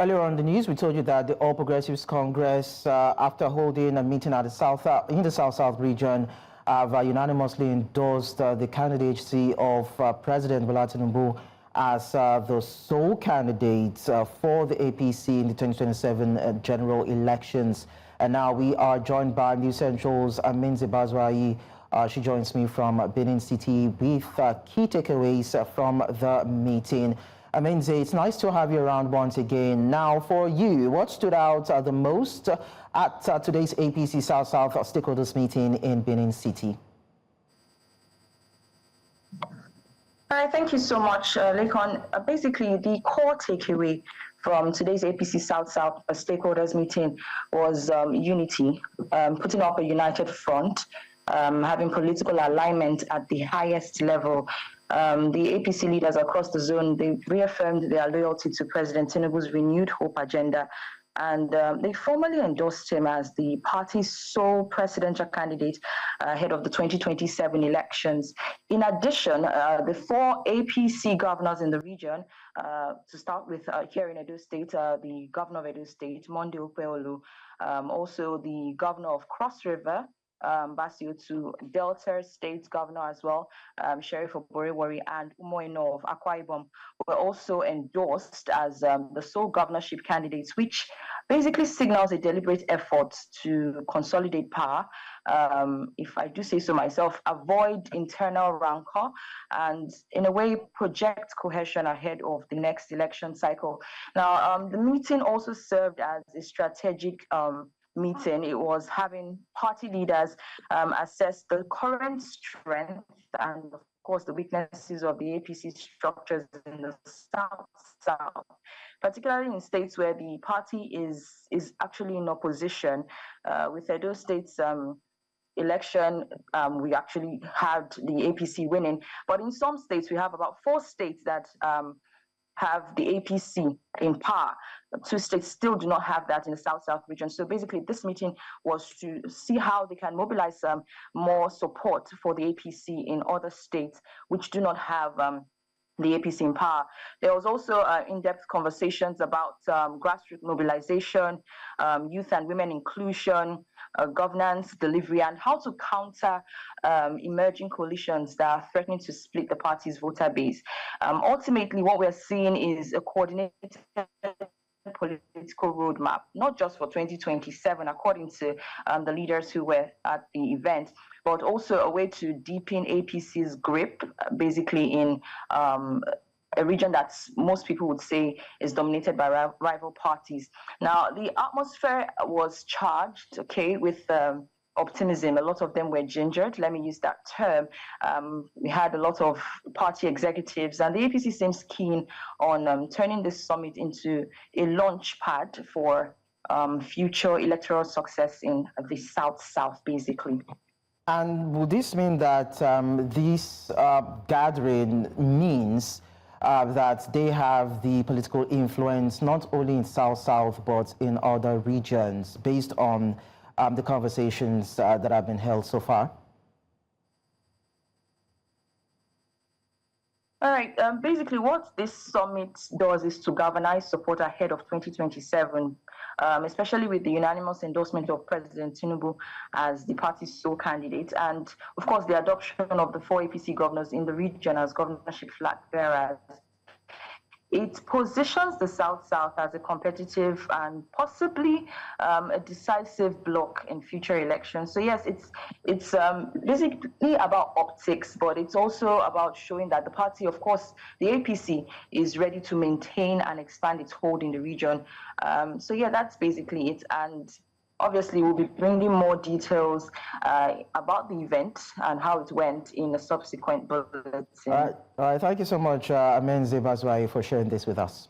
Earlier on the news, we told you that the All Progressives Congress, after holding a meeting at the in the South-South region, have unanimously endorsed the candidacy of President Bola Tinubu as the sole candidate for the APC in the 2027 general elections. And now we are joined by News Central's Amenze Bazuaye. She joins me from Benin City with key takeaways from the meeting. Amenze, it's nice to have you around once again. Now, for you, what stood out the most at today's APC South-South Stakeholders Meeting in Benin City? Hi, thank you so much, Lekon. Basically, the core takeaway from today's APC South-South Stakeholders Meeting was unity, putting up a united front, having political alignment at the highest level. The APC leaders across the zone, they reaffirmed their loyalty to President Tinubu's renewed hope agenda, and they formally endorsed him as the party's sole presidential candidate ahead of the 2027 elections. In addition, the 4 APC governors in the region, to start with here in Edo State, the governor of Edo State, Monday Opeolu, also the governor of Cross River, Bazuaye, to Delta State Governor as well, Sheriff of Borewari, and Umoino of Akwa Ibom were also endorsed as the sole governorship candidates, which basically signals a deliberate effort to consolidate power, if I do say so myself, avoid internal rancor, and in a way project cohesion ahead of the next election cycle. Now, the meeting also served as a strategic meeting. It was having party leaders assess the current strength and, of course, the weaknesses of the APC structures in the South-South, particularly in states where the party is actually in opposition. With Edo State's election, we actually had the APC winning, but in some states, we have about 4 states that have the APC in power. 2 states still do not have that in the South-South region. So basically, this meeting was to see how they can mobilize more support for the APC in other states which do not have the APC in power. There was also in-depth conversations about grassroots mobilization, youth and women inclusion, governance, delivery, and how to counter emerging coalitions that are threatening to split the party's voter base. Ultimately, what we're seeing is a coordinated political roadmap, not just for 2027, according to the leaders who were at the event, but also a way to deepen APC's grip, basically in a region that most people would say is dominated by rival parties. Now, the atmosphere was charged, okay, with optimism. A lot of them were gingered, let me use that term. We had a lot of party executives, and the APC seems keen on turning this summit into a launch pad for future electoral success in the South-South, basically. And would this mean that this gathering means that they have the political influence not only in South-South but in other regions, based on the conversations that have been held so far? All right. Basically, what this summit does is to galvanize support ahead of 2027, especially with the unanimous endorsement of President Tinubu as the party's sole candidate, and, of course, the adoption of the 4 APC governors in the region as governorship flag bearers. It positions the South-South as a competitive and possibly a decisive bloc in future elections. So yes, it's basically about optics, but it's also about showing that the party, of course, the APC, is ready to maintain and expand its hold in the region. So yeah, that's basically it. And obviously, we'll be bringing more details about the event and how it went in a subsequent bulletin. All right. Thank you so much, Amenze Bazuaye, for sharing this with us.